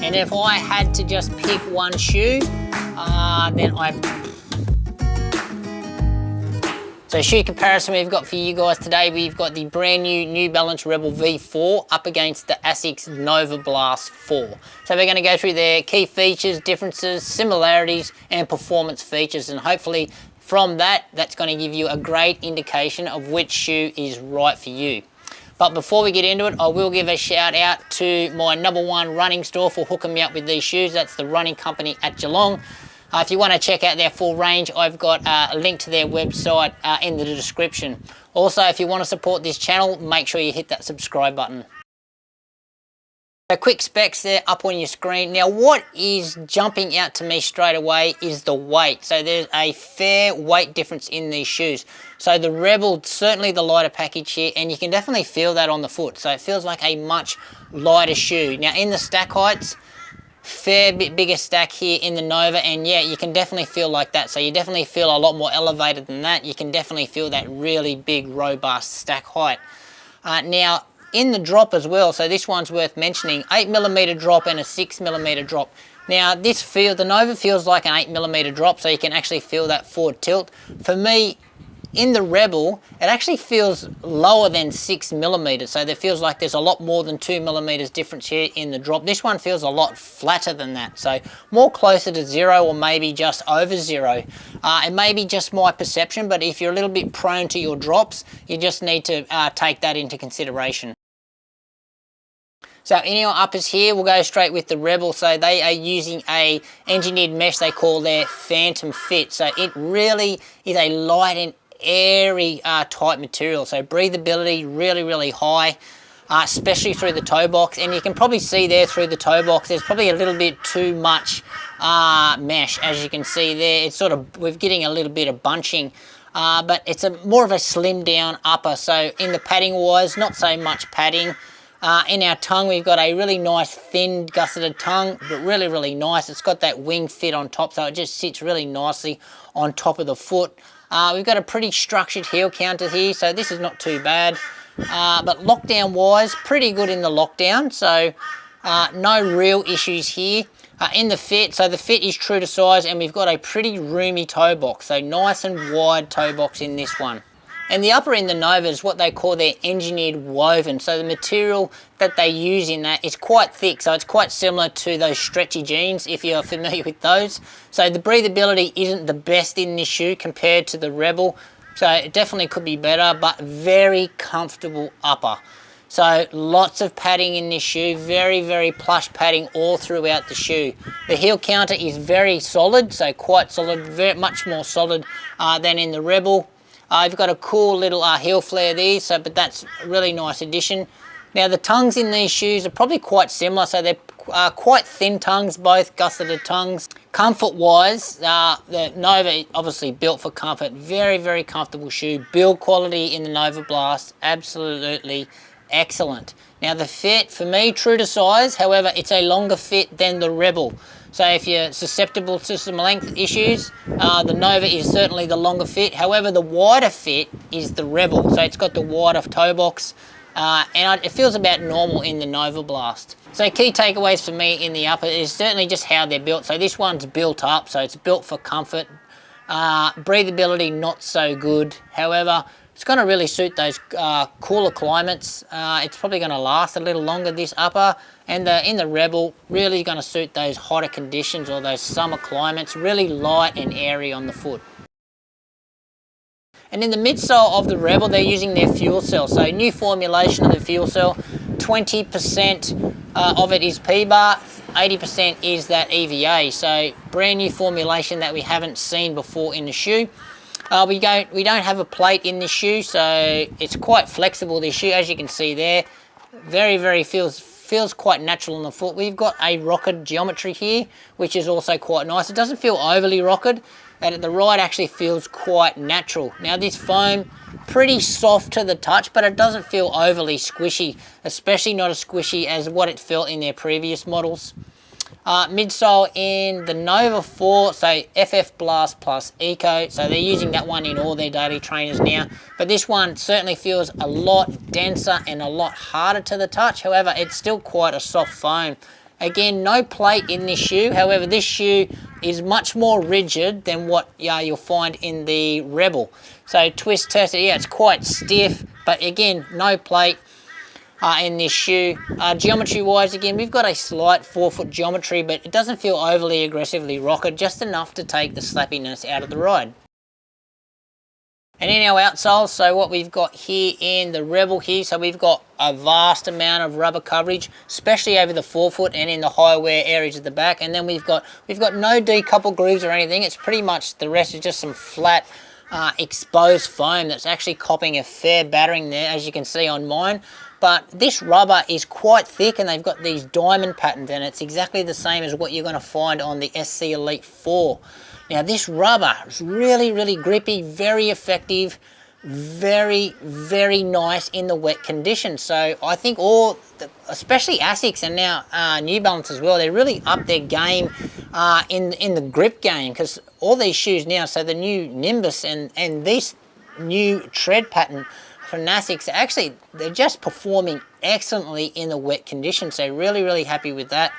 And if I had to just pick one shoe, then So shoe comparison we've got for you guys today, we've got the brand New Balance Rebel V4 up against the ASICS Novablast 4. So we're going to go through their key features, differences, similarities and performance features, and hopefully from that's going to give you a great indication of which shoe is right for you. But before we get into it, I will give a shout out to my #1 running store for hooking me up with these shoes. That's the Running Company at Geelong. If you want to check out their full range, I've got a link to their website in the description. Also, if you want to support this channel, make sure you hit that subscribe button. So quick specs there up on your screen. Now what is jumping out to me straight away is the weight. So there's a fair weight difference in these shoes. So the Rebel, certainly the lighter package here, and you can definitely feel that on the foot. So it feels like a much lighter shoe. Now in the stack heights, fair bit bigger stack here in the Nova, and yeah, you can definitely feel like that. So you definitely feel a lot more elevated than that. You can definitely feel that really big robust stack height. Now in the drop as well, so this one's worth mentioning, 8mm drop and a 6mm drop. Now the Nova feels like an 8mm drop, so you can actually feel that forward tilt. For me, in the Rebel, it actually feels lower than 6mm, so there feels like there's a lot more than 2mm difference here in the drop. This one feels a lot flatter than that, so more closer to 0 or maybe just over 0. It may be just my perception, but if you're a little bit prone to your drops, you just need to take that into consideration. So in our uppers here, we'll go straight with the Rebel. So they are using a engineered mesh they call their Phantom Fit. So it really is a light and airy type material. So breathability really high, especially through the toe box. And you can probably see there through the toe box, there's probably a little bit too much mesh. As you can see there, it's sort of, we're getting a little bit of bunching. But it's more of a slim down upper. So in the padding wise, not so much padding. In our tongue, we've got a really nice thin gusseted tongue, but really nice. It's got that wing fit on top, so it just sits really nicely on top of the foot. We've got a pretty structured heel counter here, so this is not too bad. But lockdown wise, pretty good in the lockdown, so no real issues here. In the fit, so the fit is true to size, and we've got a pretty roomy toe box, so nice and wide toe box in this one. And the upper in the Nova is what they call their engineered woven. So the material that they use in that is quite thick. So it's quite similar to those stretchy jeans, if you're familiar with those. So the breathability isn't the best in this shoe compared to the Rebel. So it definitely could be better, but very comfortable upper. So lots of padding in this shoe, very plush padding all throughout the shoe. The heel counter is very solid, so quite solid, much more solid than in the Rebel. You've got a cool little heel flare there, but that's a really nice addition. Now the tongues in these shoes are probably quite similar, so they're quite thin tongues, both gusseted tongues. Comfort wise, the Nova obviously built for comfort, very comfortable shoe. Build quality in the Novablast, absolutely excellent. Now the fit, for me, true to size, however, it's a longer fit than the Rebel. So if you're susceptible to some length issues, the Nova is certainly the longer fit. However, the wider fit is the Rebel. So it's got the wider toe box, and it feels about normal in the Novablast. So key takeaways for me in the upper is certainly just how they're built. So this one's built up, so it's built for comfort. Breathability, not so good. However, it's going to really suit those cooler climates. It's probably going to last a little longer, this upper. And in the Rebel, really going to suit those hotter conditions or those summer climates. Really light and airy on the foot. And in the midsole of the Rebel, they're using their fuel cell. So new formulation of the fuel cell. 20% of it is P-bar, 80% is that EVA. So brand new formulation that we haven't seen before in the shoe. We don't have a plate in this shoe, so it's quite flexible, this shoe, as you can see there. Very feels quite natural on the foot. We've got a rocketed geometry here, which is also quite nice. It doesn't feel overly rocketed, and the ride actually feels quite natural. Now this foam, pretty soft to the touch, but it doesn't feel overly squishy, especially not as squishy as what it felt in their previous models. Midsole in the Nova 4, so FF Blast plus Eco, so they're using that one in all their daily trainers now, but this one certainly feels a lot denser and a lot harder to the touch. However, it's still quite a soft foam, Again, no plate in this shoe. However, this shoe is much more rigid than what you'll find in the Rebel. So twist test, yeah, it's quite stiff, but again, no plate in this shoe. Geometry wise, again, we've got a slight forefoot geometry, but it doesn't feel overly aggressively rocket, just enough to take the slappiness out of the ride. And in our outsole, so what we've got here in the Rebel here, so we've got a vast amount of rubber coverage, especially over the forefoot and in the high wear areas at the back. And then we've got no decouple grooves or anything. It's pretty much, the rest is just some flat exposed foam that's actually copping a fair battering there, as you can see on mine. But this rubber is quite thick, and they've got these diamond patterns, and it's exactly the same as what you're going to find on the SC Elite 4. Now this rubber is really, really grippy, very effective, very, very nice in the wet conditions. So I think especially ASICS and now New Balance as well, they really upped their game in the grip game, because all these shoes now, so the new Nimbus and this new tread pattern from ASICS, actually they're just performing excellently in the wet conditions. So really, really happy with that.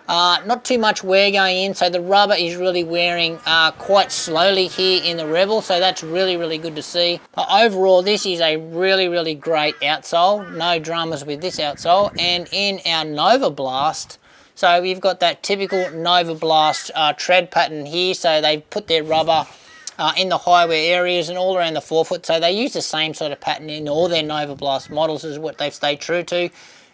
Not too much wear going in, so the rubber is really wearing quite slowly here in the Rebel, so that's really, really good to see. But overall, this is a really, really great outsole. No dramas with this outsole. And in our Novablast, so we've got that typical Novablast tread pattern here, so they've put their rubber in the high wear areas and all around the forefoot, so they use the same sort of pattern in all their Novablast models, is what they've stayed true to.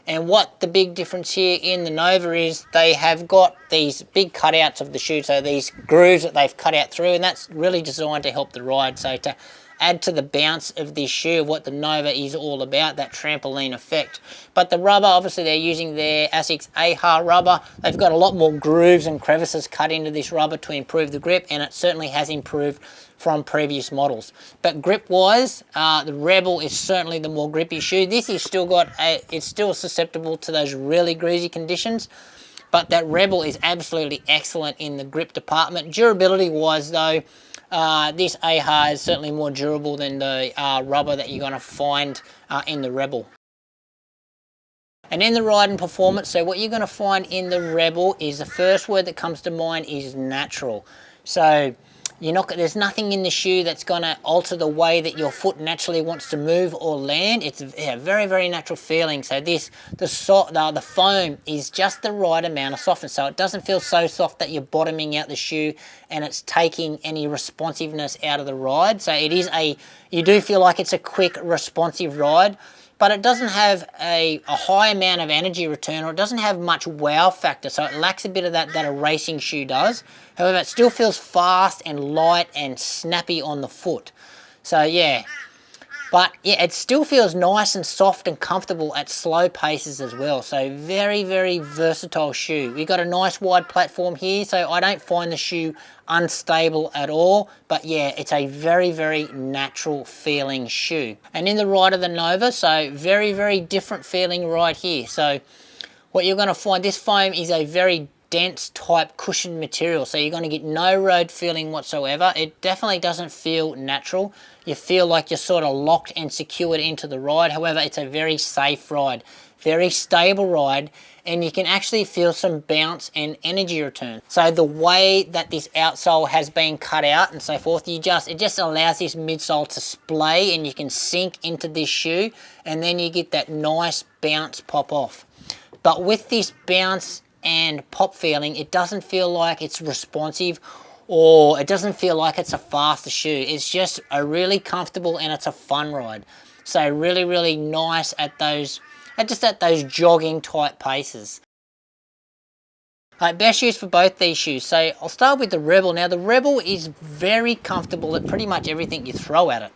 And what the big difference here in the Nova is, they have got these big cutouts of the shoe, so these grooves that they've cut out through, and that's really designed to help the ride, so to add to the bounce of this shoe, of what the Nova is all about, that trampoline effect. But the rubber, obviously they're using their ASICS AHA rubber. They've got a lot more grooves and crevices cut into this rubber to improve the grip, and it certainly has improved from previous models. But grip wise, the Rebel is certainly the more grippy shoe. This is it's still susceptible to those really greasy conditions, but that Rebel is absolutely excellent in the grip department. Durability wise though, this AHA is certainly more durable than the rubber that you're going to find in the Rebel. And in the ride and performance, so what you're going to find in the Rebel is, the first word that comes to mind is natural. So there's nothing in the shoe that's going to alter the way that your foot naturally wants to move or land. It's a very, very natural feeling. So the foam is just the right amount of softness. So it doesn't feel so soft that you're bottoming out the shoe and it's taking any responsiveness out of the ride. So you do feel like it's a quick, responsive ride, but it doesn't have a high amount of energy return, or it doesn't have much wow factor, so it lacks a bit of that a racing shoe does. However, it still feels fast and light and snappy on the foot. So yeah, but yeah, it still feels nice and soft and comfortable at slow paces as well. So very, very versatile shoe. We've got a nice wide platform here, so I don't find the shoe unstable at all, but yeah, it's a very, very natural feeling shoe. And in the ride of the Nova, so very, very different feeling ride here. So what you're going to find, this foam is a very dense type cushion material, so you're going to get no road feeling whatsoever. It definitely doesn't feel natural. You feel like you're sort of locked and secured into the ride. However, it's a very safe ride, very stable ride, and you can actually feel some bounce and energy return. So the way that this outsole has been cut out and so forth, it just allows this midsole to splay, and you can sink into this shoe, and then you get that nice bounce pop off. But with this bounce and pop feeling, it doesn't feel like it's responsive, or it doesn't feel like it's a faster shoe. It's just a really comfortable, and it's a fun ride. So really, really nice at those jogging type paces. Best shoes for both these shoes. So I'll start with the Rebel. Now the Rebel is very comfortable at pretty much everything you throw at it.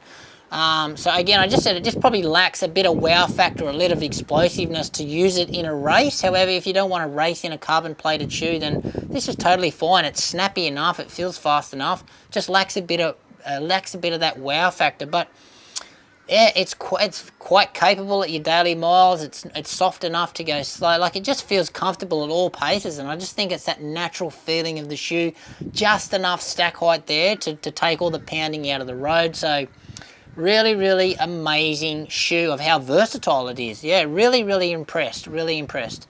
So again, I just said it just probably lacks a bit of wow factor, a little of explosiveness to use it in a race. However, if you don't want to race in a carbon plated shoe, then this is totally fine. It's snappy enough, it feels fast enough, just lacks a bit of that wow factor. But yeah, it's quite capable at your daily miles. It's soft enough to go slow. Like, it just feels comfortable at all paces, and I just think it's that natural feeling of the shoe, just enough stack height there to take all the pounding out of the road. So really, really amazing shoe of how versatile it is. Yeah, really, really impressed, really impressed.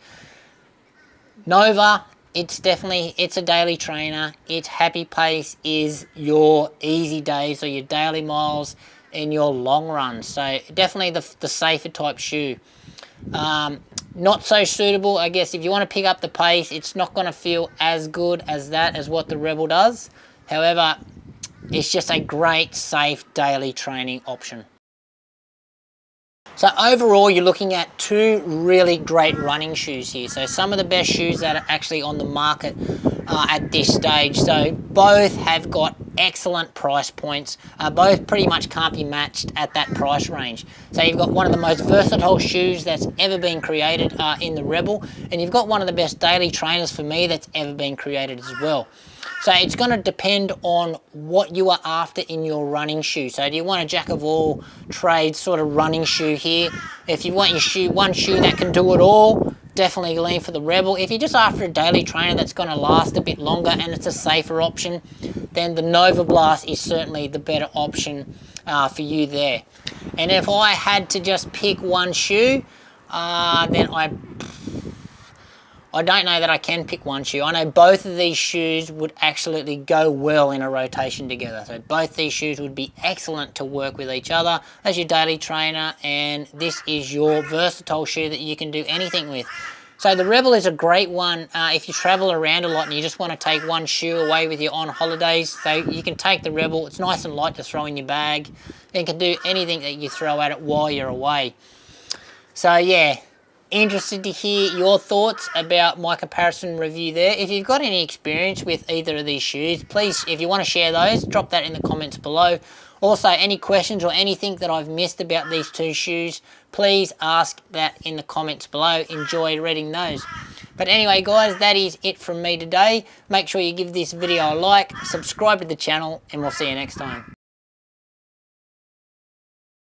Nova, it's a daily trainer. Its happy pace is your easy days or your daily miles and your long runs. So definitely the safer type shoe. Not so suitable, I guess, if you want to pick up the pace. It's not going to feel as good as what the Rebel does. However, it's just a great, safe daily training option. So overall, you're looking at two really great running shoes here. So some of the best shoes that are actually on the market at this stage. So both have got excellent price points. Both pretty much can't be matched at that price range. So you've got one of the most versatile shoes that's ever been created in the Rebel, and you've got one of the best daily trainers for me that's ever been created as well. So it's going to depend on what you are after in your running shoe. So do you want a jack of all trades sort of running shoe here? If you want one shoe that can do it all, definitely lean for the Rebel. If you're just after a daily trainer that's going to last a bit longer and it's a safer option, then the Novablast is certainly the better option for you there. And if I had to just pick one shoe, then I don't know that I can pick one shoe. I know both of these shoes would absolutely go well in a rotation together. So both these shoes would be excellent to work with each other as your daily trainer, and this is your versatile shoe that you can do anything with. So the Rebel is a great one if you travel around a lot and you just want to take one shoe away with you on holidays. So you can take the Rebel. It's nice and light to throw in your bag. It can do anything that you throw at it while you're away. So yeah. Interested to hear your thoughts about my comparison review there. If you've got any experience with either of these shoes, please, if you want to share those, drop that in the comments below. Also, any questions or anything that I've missed about these two shoes, please ask that in the comments below. Enjoy reading those. But anyway, guys, that is it from me today. Make sure you give this video a like, subscribe to the channel, and we'll see you next time.